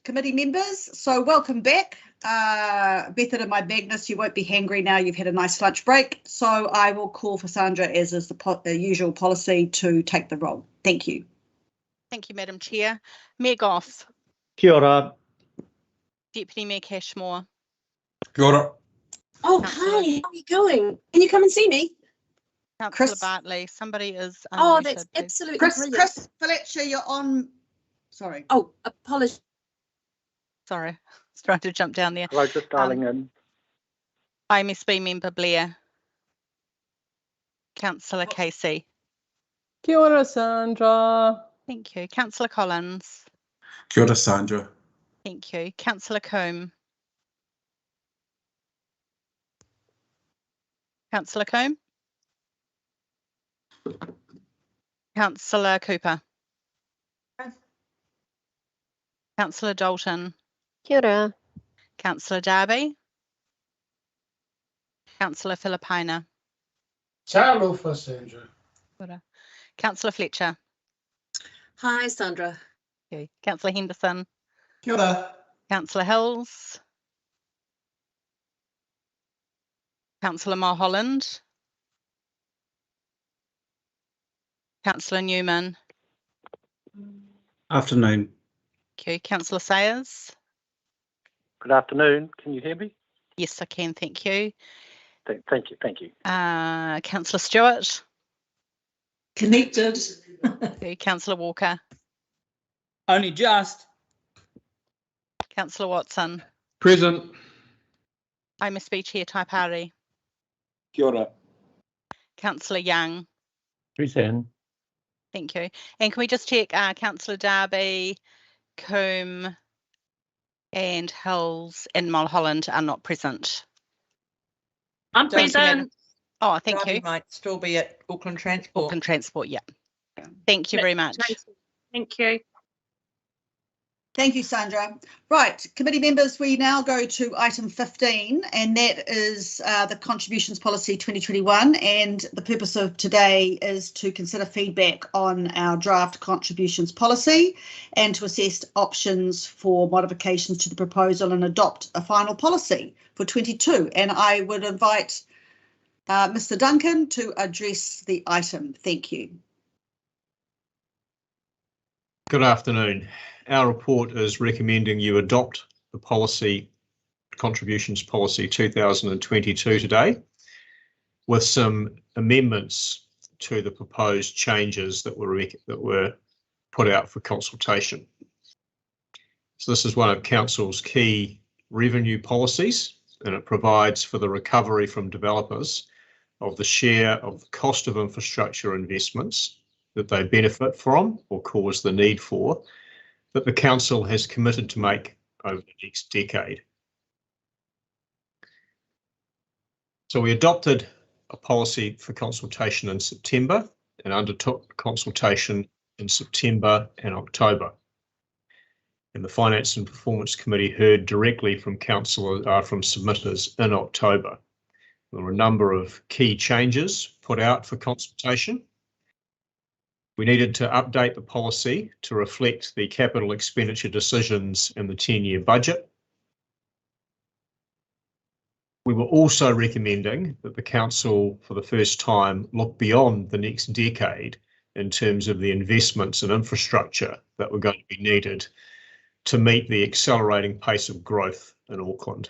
committee members. So welcome back. Method of my madness, you won't be hangry now. You've had a nice lunch break. So I will call for Sandra, as is the usual policy, to take the role. Thank you. Thank you, Madam Chair. Mayor Goff. Kia ora. Deputy Mayor Cashmore. Kia ora. Oh, Councillor- hi, how are you going? Can you come and see me? Councillor Chris. Bartley. Somebody is Oh, unmuted, that's please. absolutely brilliant. Chris Fletcher, you're on. Sorry. Oh, apologies. Sorry, I was trying to jump down there. Hello, just dialing in. IMSB member Blair. Councillor Casey. Kia ora, Sandra. Thank you. Councillor Collins. Kia ora, Sandra. Thank you. Councillor Combe. Councillor Combe. Councillor Cooper. Councillor Dalton. Kia ora. Councillor Darby. Councillor Filipina. Talofa, Sandra. Councillor Fletcher. Hi, Sandra. Okay. Councillor Henderson. Kia ora. Councillor Hills. Councillor Mulholland. Councillor Newman. Afternoon. Okay. Councillor Sayers. Good afternoon. Can you hear me? Yes, I can. Thank you. Thank you. Thank you. Councillor Stewart. Connected. Okay. Councillor Walker. Only just. Councillor Watson. Present. IMSB Chair Taipari. Kia ora. Councillor Young. Present. Thank you. And can we just check Councillor Darby, Coombe and Hills and Mulholland are not present? I'm Don't forget- present. Oh, thank Darby you. might still be at Auckland Transport. Auckland Transport, yeah. Thank you very much. Thank you. Thank you, Sandra. Right, committee members, we now go to item 15, and that is the Contributions Policy 2021. And the purpose of today is to consider feedback on our draft Contributions Policy and to assess options for modifications to the proposal and adopt a final policy for 22. And I would invite Mr. Duncan to address the item. Thank you. Good afternoon. Our report is recommending you adopt the policy, Contributions Policy 2022 today, with some amendments to the proposed changes that were put out for consultation. So this is one of Council's key revenue policies, and it provides for the recovery from developers of the share of the cost of infrastructure investments that they benefit from or cause the need for, that the Council has committed to make over the next decade. So we adopted a policy for consultation in September and undertook consultation in September and October. And the Finance and Performance Committee heard directly from from submitters in October. There were a number of key changes put out for consultation. We needed to update the policy to reflect the capital expenditure decisions in the 10-year budget. We were also recommending that the Council, for the first time, look beyond the next decade in terms of the investments and infrastructure that were going to be needed to meet the accelerating pace of growth in Auckland.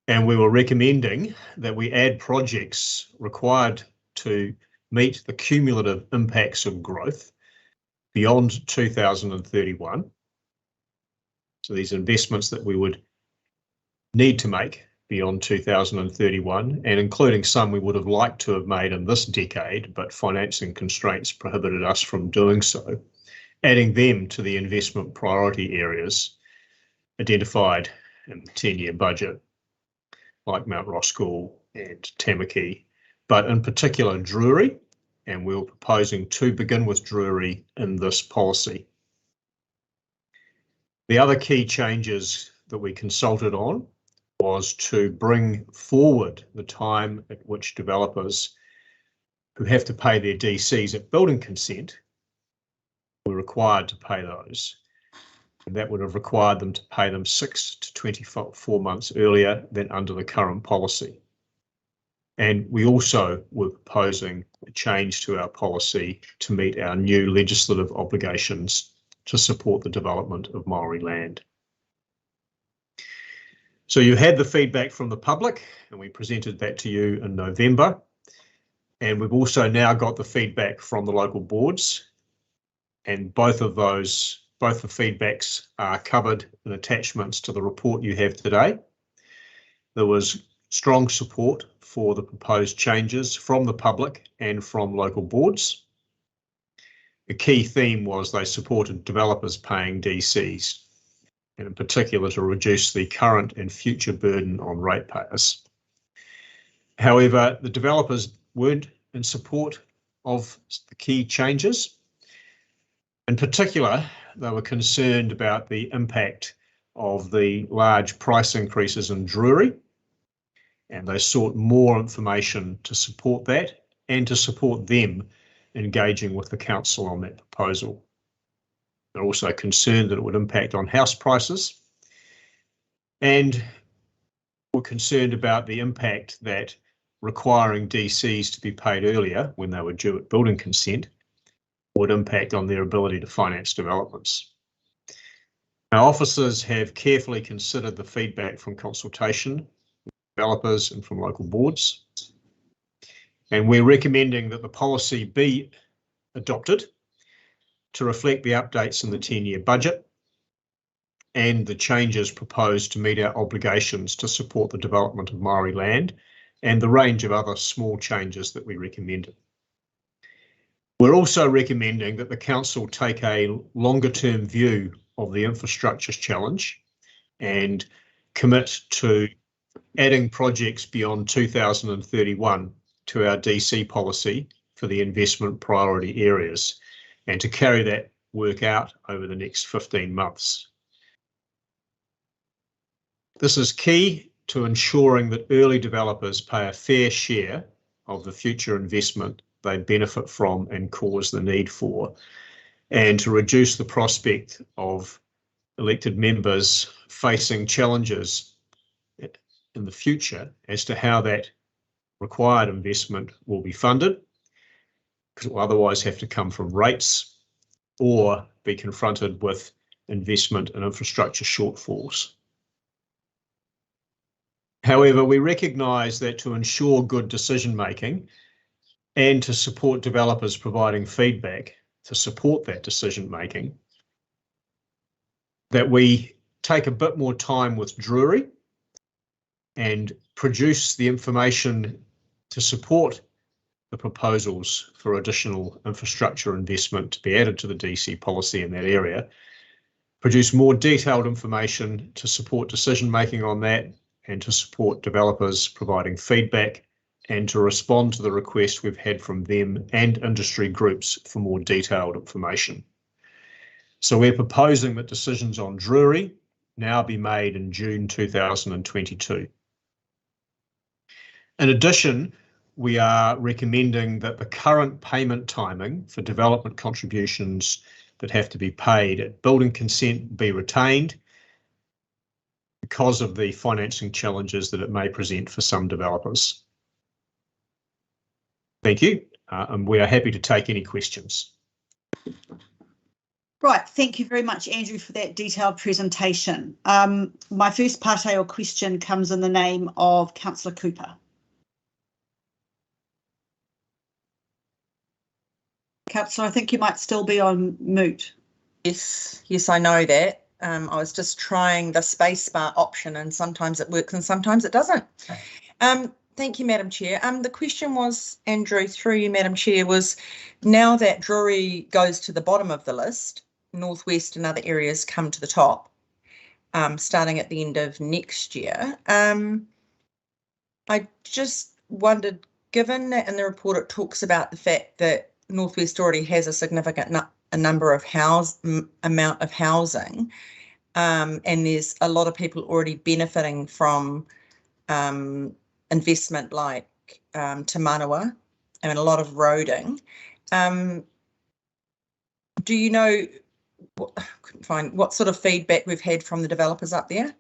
And we were recommending that we add projects required to meet the cumulative impacts of growth beyond 2031. So these investments that we would need to make beyond 2031, and including some we would have liked to have made in this decade, but financing constraints prohibited us from doing so, adding them to the investment priority areas identified in the 10-year budget, like Mount Roskill and Tamaki, but in particular Drury, and we were proposing to begin with Drury in this policy. The other key changes that we consulted on was to bring forward the time at which developers who have to pay their DCs at building consent were required to pay those. And that would have required them to pay them 6 to 24 months earlier than under the current policy. And we also were proposing a change to our policy to meet our new legislative obligations to support the development of Māori land. So you had the feedback from the public, and we presented that to you in November. And we've also now got the feedback from the local boards, and both the feedbacks are covered in attachments to the report you have today. There was strong support for the proposed changes from the public and from local boards. The key theme was they supported developers paying DCs, and in particular to reduce the current and future burden on ratepayers. However, the developers weren't in support of the key changes. In particular, they were concerned about the impact of the large price increases in Drury, and they sought more information to support that and to support them engaging with the council on that proposal. They're also concerned that it would impact on house prices, and were concerned about the impact that requiring DCs to be paid earlier when they were due at building consent would impact on their ability to finance developments. Our officers have carefully considered the feedback from consultation with developers and from local boards, and we're recommending that the policy be adopted to reflect the updates in the 10-year budget and the changes proposed to meet our obligations to support the development of Māori land and the range of other small changes that we recommended. We're also recommending that the council take a longer-term view of the infrastructure challenge and commit to adding projects beyond 2031 to our DC policy for the investment priority areas, and to carry that work out over the next 15 months. This is key to ensuring that early developers pay a fair share of the future investment they benefit from and cause the need for, and to reduce the prospect of elected members facing challenges in the future as to how that required investment will be funded, because it will otherwise have to come from rates or be confronted with investment and infrastructure shortfalls. However, we recognise that to ensure good decision making and to support developers providing feedback to support that decision making, that we take a bit more time with Drury and produce the information to support the proposals for additional infrastructure investment to be added to the DC policy in that area, produce more detailed information to support decision making on that and to support developers providing feedback, and to respond to the request we've had from them and industry groups for more detailed information. So we're proposing that decisions on Drury now be made in June 2022. In addition, we are recommending that the current payment timing for development contributions that have to be paid at building consent be retained because of the financing challenges that it may present for some developers. Thank you, and we are happy to take any questions. Right, thank you very much, Andrew, for that detailed presentation. My first part or question comes in the name of Councillor Cooper. Councillor, I think you might still be on mute. Yes, I know that. I was just trying the spacebar option, and sometimes it works and sometimes it doesn't. Thank you, Madam Chair. The question was, Andrew, through you, Madam Chair, was now that Drury goes to the bottom of the list, Northwest and other areas come to the top, starting at the end of next year. I just wondered, given that in the report it talks about the fact that Northwest already has a significant number of amount of housing, and there's a lot of people already benefiting from investment like Te Manawa and a lot of roading. Do you know, I couldn't find what sort of feedback we've had from the developers up there?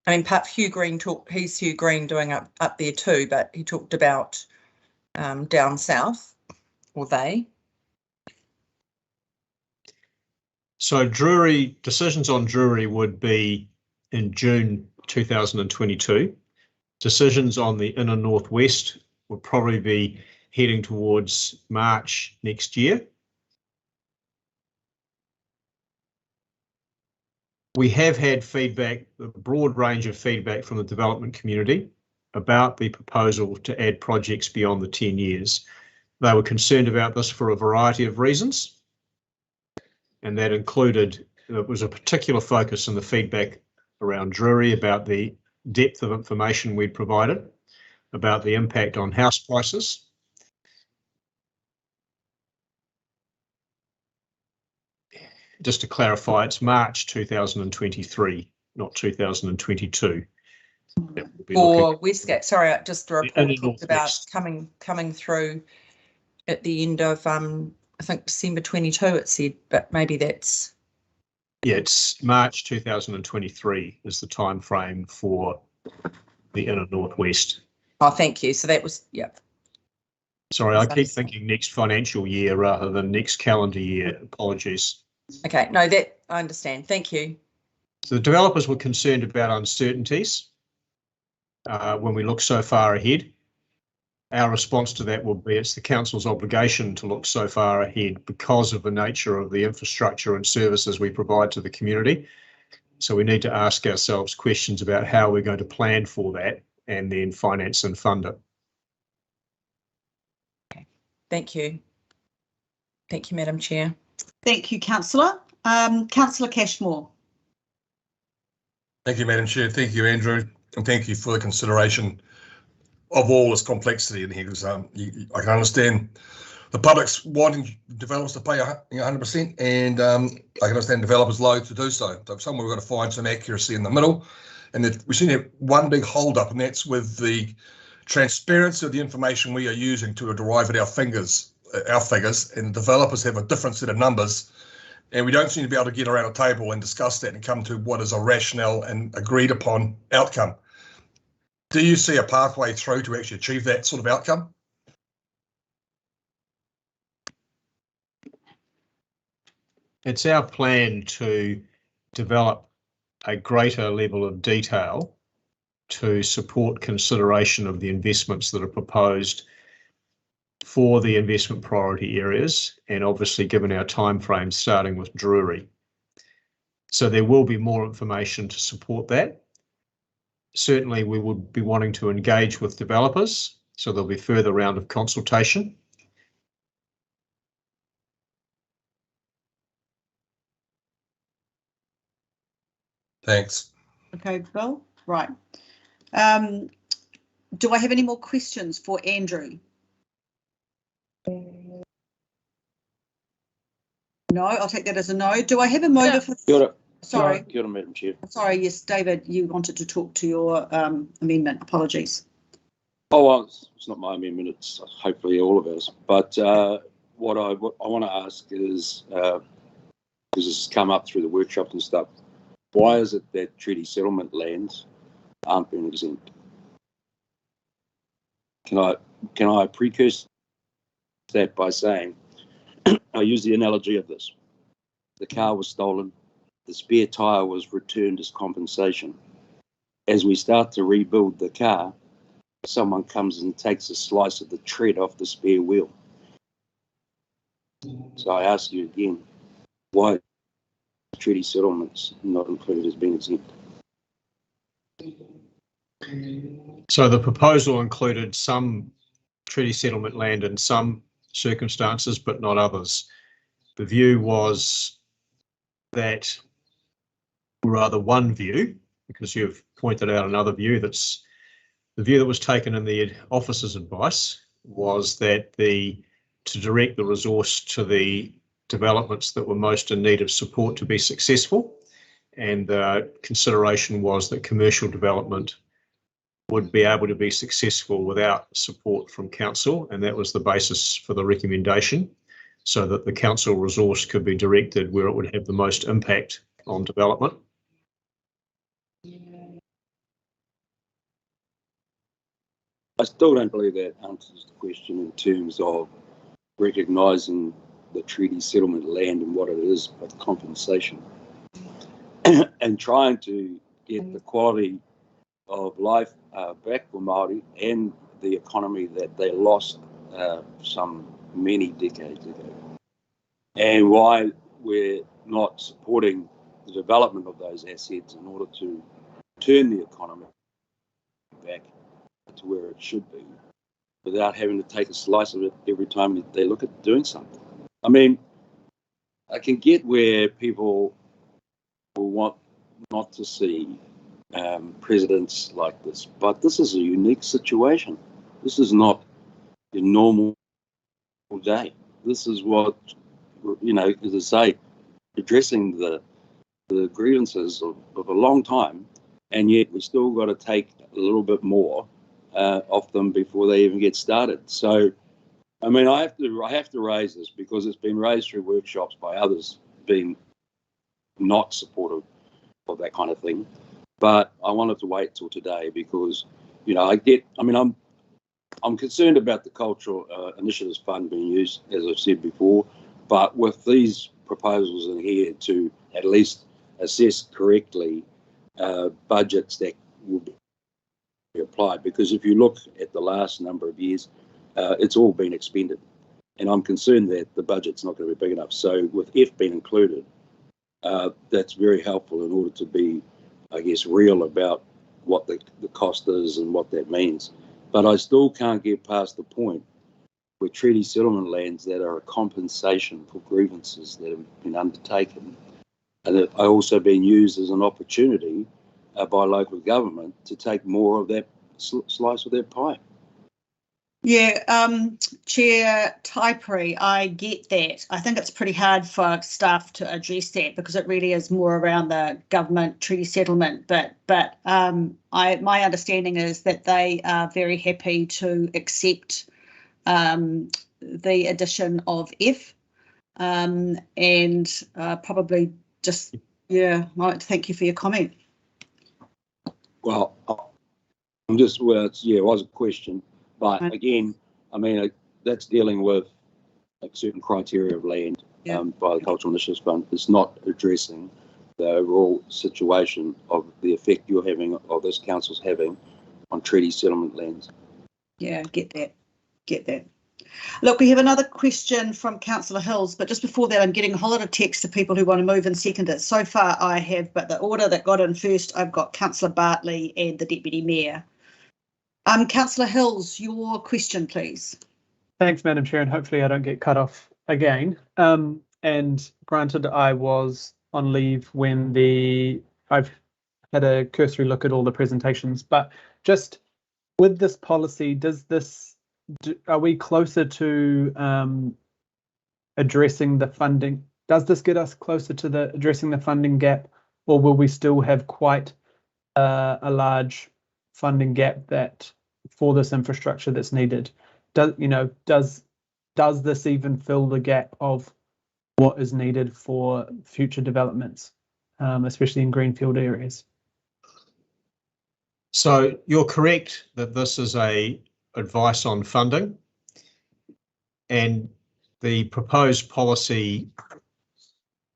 I mean, Hugh Green he's Hugh Green doing up there too, but he talked about down south, or they. So decisions on Drury would be in June 2022. Decisions on the inner northwest would probably be heading towards March next year. We have had feedback, a broad range of feedback from the development community about the proposal to add projects beyond the 10 years. They were concerned about this for a variety of reasons, and that included, there was a particular focus in the feedback around Drury about the depth of information we'd provided, about the impact on house prices. Just to clarify, it's March 2023, not 2022. Or Westgate, sorry, just the report talked Northwest. about coming through at the end of, I think December 22 it said, but maybe that's... Yeah, it's March 2023 is the time frame for the inner northwest. Oh, thank you. So that was, yeah. Sorry, I keep thinking next financial year rather than next calendar year. Apologies. Okay, no, that I understand. Thank you. So the developers were concerned about uncertainties when we look so far ahead. Our response to that will be it's the council's obligation to look so far ahead because of the nature of the infrastructure and services we provide to the community. So we need to ask ourselves questions about how we're going to plan for that and then finance and fund it. Okay. Thank you. Thank you, Madam Chair. Thank you, Councillor. Councillor Cashmore. Thank you, Madam Chair. Thank you, Andrew, and thank you for the consideration of all this complexity in here. Because I can understand the public's wanting developers to pay 100%, and I can understand developers loath to do so. So somewhere we've got to find some accuracy in the middle, and we seem to have one big hold up, and that's with the transparency of the information we are using to derive at our figures, and developers have a different set of numbers, and we don't seem to be able to get around a table and discuss that and come to what is a rational and agreed upon outcome. Do you see a pathway through to actually achieve that sort of outcome? It's our plan to develop a greater level of detail to support consideration of the investments that are proposed for the investment priority areas, and obviously given our timeframes starting with Drury. So there will be more information to support that. Certainly we would be wanting to engage with developers, so there'll be further round of consultation. Thanks. Okay, Bill. Right. Do I have any more questions for Andrew? No, I'll take that as a no. Do I have a mover for? Kia ora. Sorry. Kia ora, Madam Chair. Sorry, yes, David, you wanted to talk to your amendment. Apologies. Oh, well, it's not my amendment, it's hopefully all of ours. But what I want to ask is, because this has come up through the workshop and stuff, why is it that treaty settlement lands aren't being exempt? Can I precurse that by saying, I use the analogy of this. The car was stolen, the spare tyre was returned as compensation. As we start to rebuild the car, someone comes and takes a slice of the tread off the spare wheel. So I ask you again, why treaty settlements not included as being exempt? So the proposal included some treaty settlement land in some circumstances, but not others. The view was that, or rather one view, because you've pointed out another view, that's the view that was taken in the officer's advice, was that to direct the resource to the developments that were most in need of support to be successful, and the consideration was that commercial development would be able to be successful without support from council, and that was the basis for the recommendation. so that the council resource could be directed where it would have the most impact on development. I still don't believe that answers the question in terms of recognising the treaty settlement land and what it is, but compensation, and trying to get the quality of life back for Māori and the economy that they lost some many decades ago. And why we're not supporting the development of those assets in order to turn the economy back to where it should be, without having to take a slice of it every time they look at doing something. I mean, I can get where people will want not to see presidents like this, but this is a unique situation. This is not a normal day. This is what, you know, as I say, addressing the grievances of a long time, and yet we still got to take a little bit more off them before they even get started. So, I mean, I have to raise this because it's been raised through workshops by others being not supportive of that kind of thing. But I wanted to wait till today because, you know, I'm concerned about the Cultural Initiatives Fund being used, as I've said before, but with these proposals in here to at least assess correctly budgets that will be applied, because if you look at the last number of years, it's all been expended, and I'm concerned that the budget's not going to be big enough. So with F being included, that's very helpful in order to be, I guess, real about what the cost is and what that means. But I still can't get past the point where treaty settlement lands that are a compensation for grievances that have been undertaken, and that are also being used as an opportunity by local government to take more of that slice of that pie. Yeah, Chair Taipri, I get that. I think it's pretty hard for staff to address that because it really is more around the government treaty settlement. But my understanding is that they are very happy to accept the addition of F, and probably just, yeah, I'd like to thank you for your comment. Well, it was a question. But again, I mean, that's dealing with like certain criteria of land by the Cultural Initiatives Fund. It's not addressing the overall situation of the effect you're having, or this council's having, on treaty settlement lands. Yeah, get that. Look, we have another question from Councillor Hills, but just before that, I'm getting a whole lot of text to people who want to move and second it. So far, I have, but the order that got in first, I've got Councillor Bartley and the Deputy Mayor. Councillor Hills, your question, please. Thanks, Madam Chair, and hopefully I don't get cut off again. And granted, I was on leave when I've had a cursory look at all the presentations, but just with this policy, are we closer to addressing the funding? Does this get us closer to addressing the funding gap, or will we still have quite a large funding gap for this infrastructure that's needed? Does this even fill the gap of what is needed for future developments, especially in greenfield areas? So you're correct that this is a advice on funding, and the proposed policy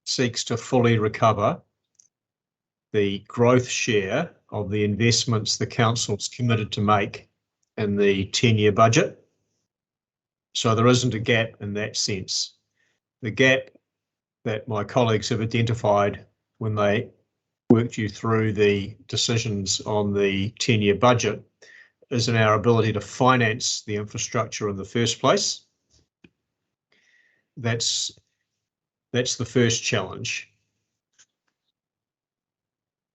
seeks to fully recover the growth share of the investments the council's committed to make in the 10-year budget. So there isn't a gap in that sense. The gap that my colleagues have identified when they worked you through the decisions on the 10-year budget is in our ability to finance the infrastructure in the first place. That's the first challenge.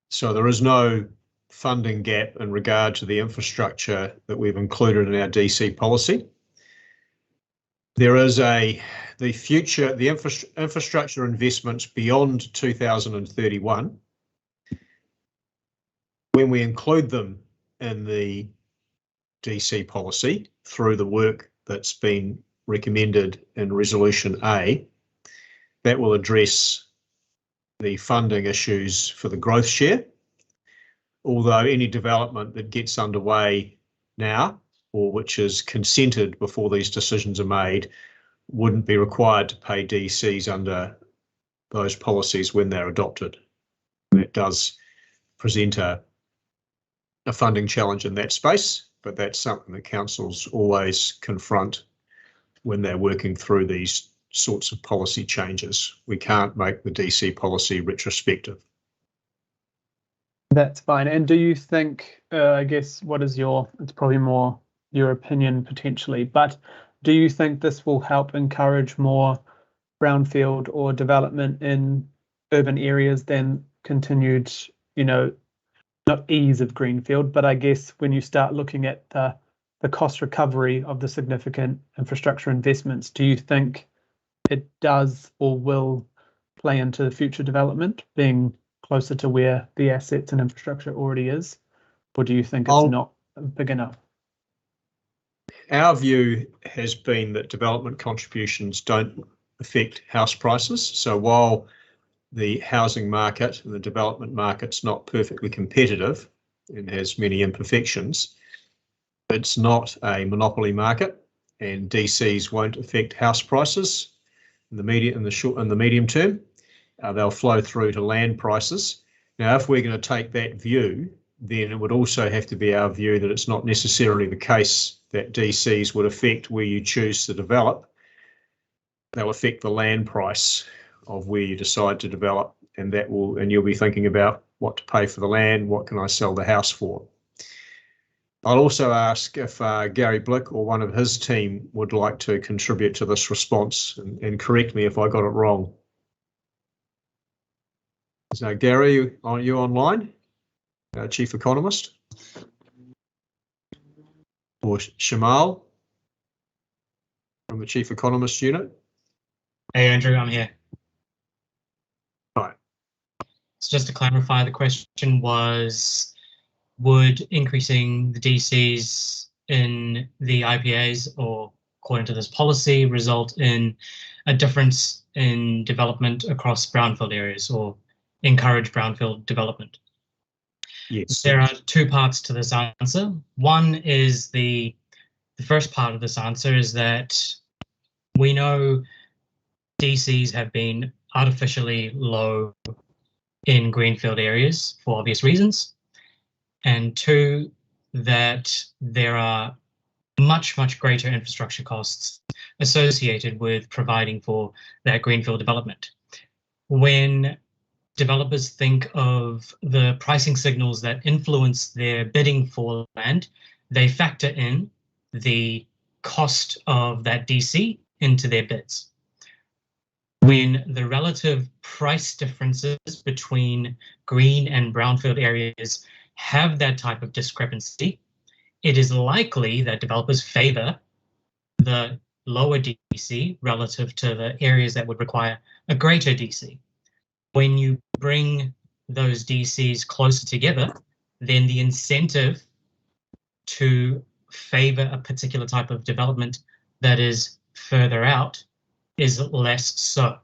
So there is no funding gap in regard to the infrastructure that we've included in our DC policy. There is the infrastructure investments beyond 2031. When we include them in the DC policy through the work that's been recommended in Resolution A, that will address the funding issues for the growth share. Although any development that gets underway now, or which is consented before these decisions are made, wouldn't be required to pay DCs under those policies when they're adopted. That does present a funding challenge in that space, but that's something that councils always confront when they're working through these sorts of policy changes. We can't make the DC policy retrospective. That's fine. And do you think, I guess, what is it's probably more your opinion potentially, but do you think this will help encourage more brownfield or development in urban areas than continued, not ease of greenfield, but I guess when you start looking at the cost recovery of the significant infrastructure investments, do you think it does or will play into future development, being closer to where the assets and infrastructure already is? Or do you think it's not big enough? Our view has been that development contributions don't affect house prices. So while the housing market and the development market's not perfectly competitive and has many imperfections, it's not a monopoly market, and DCs won't affect house prices in the medium term. They'll flow through to land prices. Now, if we're going to take that view, then it would also have to be our view that it's not necessarily the case that DCs would affect where you choose to develop. They'll affect the land price of where you decide to develop, and you'll be thinking about what to pay for the land, what can I sell the house for. I'll also ask if Gary Blick or one of his team would like to contribute to this response and correct me if I got it wrong. So Gary, are you online? Chief Economist? Or Shamal from the Chief Economist Unit? Hey Andrew, I'm here. Right. So just to clarify, the question was, would increasing the DCs in the IPAs, or according to this policy, result in a difference in development across brownfield areas or encourage brownfield development? Yes. There are two parts to this answer. One is the first part of this answer is that we know DCs have been artificially low in greenfield areas for obvious reasons. And two, that there are much, much greater infrastructure costs associated with providing for that greenfield development. When developers think of the pricing signals that influence their bidding for land, they factor in the cost of that DC into their bids. When the relative price differences between green and brownfield areas have that type of discrepancy, it is likely that developers favor the lower DC relative to the areas that would require a greater DC. When you bring those DCs closer together, then the incentive to favor a particular type of development that is further out is less so.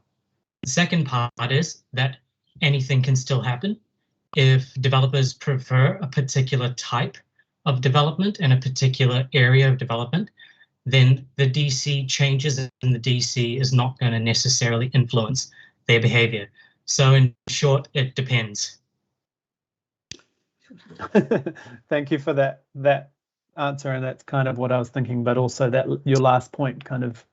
The second part is that anything can still happen. If developers prefer a particular type of development and a particular area of development, then the DC changes and the DC is not going to necessarily influence their behavior. So in short, it depends. Thank you for that answer, and that's kind of what I was thinking, but also that your last point kind of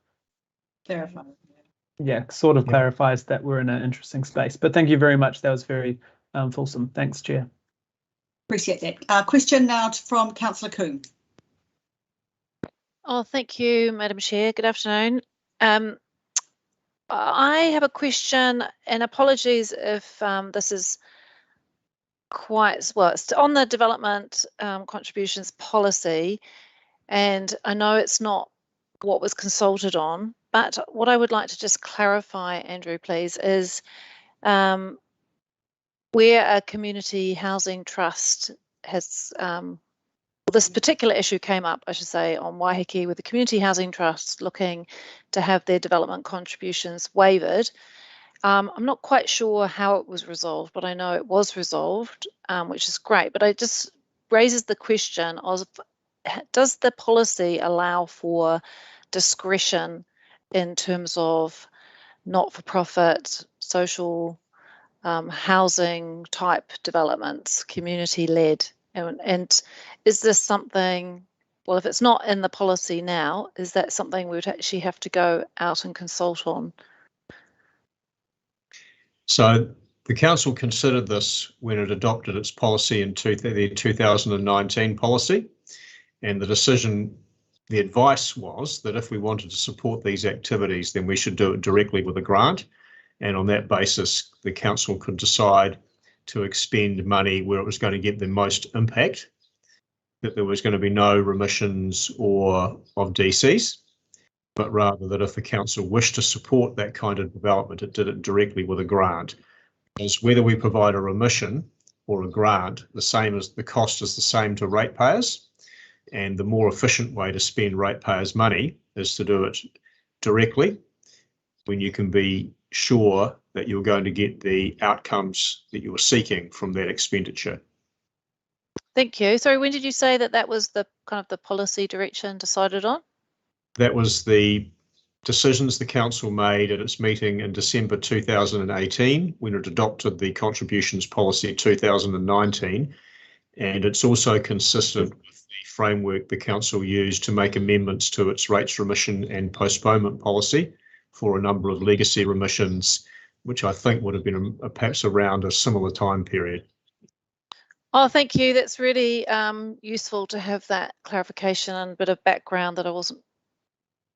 clarifies that we're in an interesting space. But thank you very much. That was very fulsome. Thanks, Chair. Appreciate that. Question now from Councillor Coombe. Oh, thank you, Madam Chair. Good afternoon. I have a question, and apologies if this is it's on the development contributions policy, and I know it's not what was consulted on, but what I would like to just clarify, Andrew, please, is where a community housing trust has this particular issue came up, I should say, on Waiheke with the Community Housing Trust looking to have their development contributions waived. I'm not quite sure how it was resolved, but I know it was resolved, which is great. But it just raises the question of, does the policy allow for discretion in terms of not-for-profit, social housing type developments, community-led? And is this something, well, if it's not in the policy now, is that something we would actually have to go out and consult on? So the council considered this when it adopted its policy in the 2019 policy, and the advice was that if we wanted to support these activities, then we should do it directly with a grant, and on that basis the council could decide to expend money where it was going to get the most impact, that there was going to be no remissions or of DCs, but rather that if the council wished to support that kind of development, it did it directly with a grant. Because whether we provide a remission or a grant, the cost is the same to ratepayers, and the more efficient way to spend ratepayers' money is to do it directly when you can be sure that you're going to get the outcomes that you're seeking from that expenditure. Thank you. Sorry, when did you say that that was the kind of the policy direction decided on? That was the decisions the council made at its meeting in December 2018 when it adopted the contributions policy 2019, and it's also consistent with the framework the council used to make amendments to its rates remission and postponement policy for a number of legacy remissions, which I think would have been perhaps around a similar time period. Oh, thank you. That's really useful to have that clarification and a bit of background that I wasn't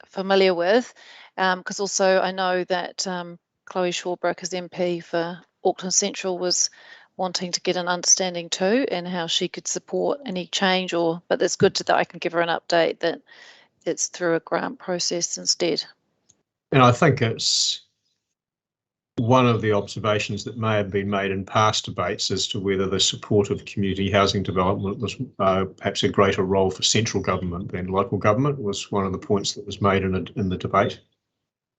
familiar with, because also I know that Chloe Shawbrook as MP for Auckland Central was wanting to get an understanding too and how she could support any change, but it's good that I can give her an update that it's through a grant process instead. And I think it's one of the observations that may have been made in past debates as to whether the support of community housing development was perhaps a greater role for central government than local government, was one of the points that was made in the debate.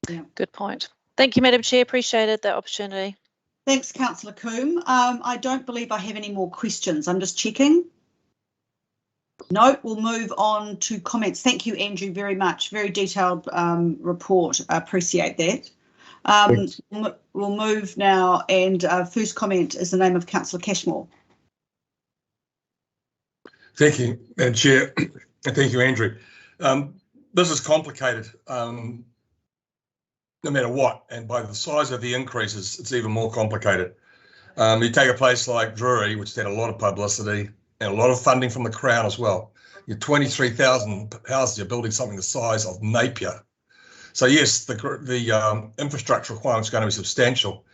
Yeah, good point. Thank you, Madam Chair. Appreciated that opportunity. Thanks, Councillor Coombe. I don't believe I have any more questions. I'm just checking. No, we'll move on to comments. Thank you, Andrew, very much. Very detailed report. I appreciate that. We'll move now, and first comment is the name of Councillor Cashmore. Thank you, Madam Chair, and thank you, Andrew. This is complicated, no matter what, and by the size of the increases, it's even more complicated. You take a place like Drury, which had a lot of publicity and a lot of funding from the Crown as well. You're 23,000 houses, you're building something the size of Napier. So yes, the infrastructure requirements are going to be substantial,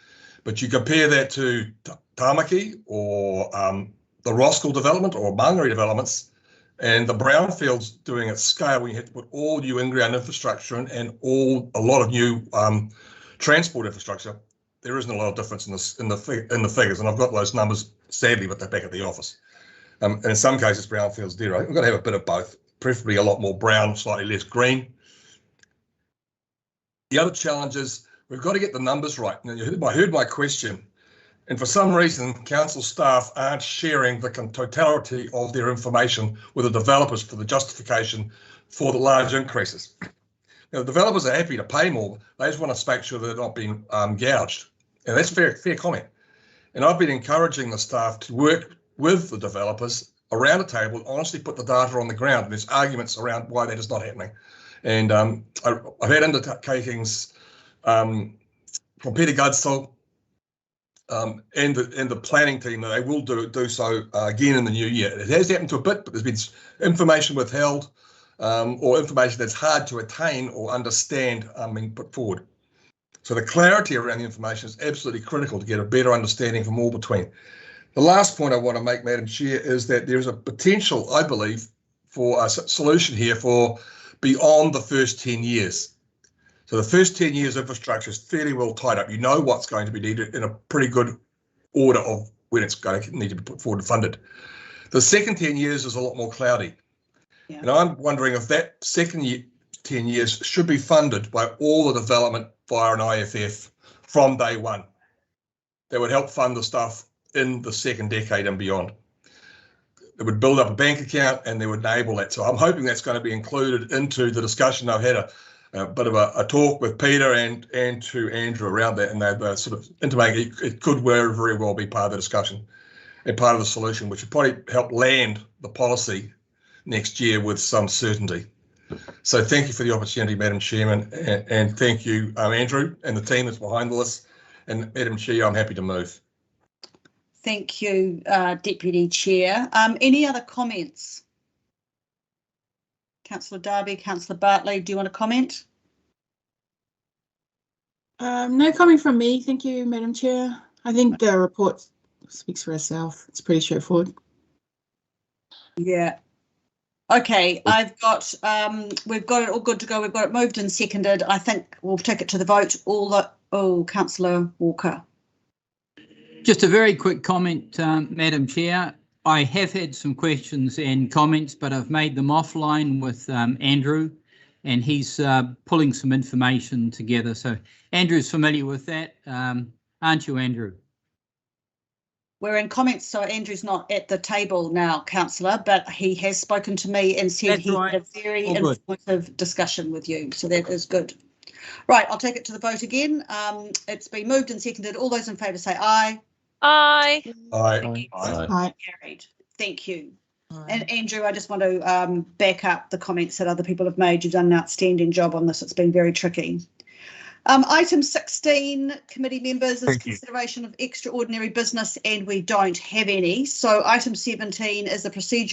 but you compare that to Tamaki or the Roskill development or Mangere developments, and the brownfields doing at scale, when you have to put all new in-ground infrastructure and a lot of new transport infrastructure, there isn't a lot of difference in the figures, and I've got those numbers sadly, but they're back at the office. And in some cases, brownfields zero. We've got to have a bit of both, preferably a lot more brown, slightly less green. The other challenge is we've got to get the numbers right. Now, I heard my question, and for some reason, council staff aren't sharing the totality of their information with the developers for the justification for the large increases. Now, the developers are happy to pay more. They just want to make sure they're not being gouged. And that's fair comment. And I've been encouraging the staff to work with the developers around the table and honestly put the data on the ground. And there's arguments around why that is not happening. And I've had undertakings from Peter Gudstall and the planning team that they will do so again in the new year. It has happened to a bit, but there's been information withheld or information that's hard to attain or understand being put forward. So the clarity around the information is absolutely critical to get a better understanding from all between. The last point I want to make, Madam Chair, is that there's a potential, I believe, for a solution here for beyond the first 10 years. So the first 10 years infrastructure is fairly well tied up. You know what's going to be needed in a pretty good order of when it's going to need to be put forward and funded. The second 10 years is a lot more cloudy. Yeah. And I'm wondering if that second 10 years should be funded by all the development via an IFF from day one. That would help fund the stuff in the second decade and beyond. It would build up a bank account and they would enable that. So I'm hoping that's going to be included into the discussion. I've had a bit of a talk with Peter and to Andrew around that, and they're sort of intimating it could very well be part of the discussion and part of the solution, which would probably help land the policy next year with some certainty. So thank you for the opportunity, Madam Chairman, and thank you, Andrew, and the team that's behind this. And Madam Chair, I'm happy to move. Thank you, Deputy Chair. Any other comments? Councillor Darby, Councillor Bartley, do you want to comment? No comment from me. Thank you, Madam Chair. I think the report speaks for itself. It's pretty straightforward. Yeah. Okay, I've got, we've got it all good to go. We've got it moved and seconded. I think we'll take it to the vote. Councillor Walker. Just a very quick comment, Madam Chair. I have had some questions and comments, but I've made them offline with Andrew, and he's pulling some information together. So Andrew's familiar with that, aren't you, Andrew? We're in comments, so Andrew's not at the table now, Councillor, but he has spoken to me and said he had a very informative discussion with you, so that is good. Right, I'll take it to the vote again. It's been moved and seconded. All those in favour say aye. Aye. Aye. Aye. Carried. Thank you. And Andrew, I just want to back up the comments that other people have made. You've done an outstanding job on this. It's been very tricky. Item 16, committee members, is consideration of extraordinary business, and we don't have any. So item 17 is the procedural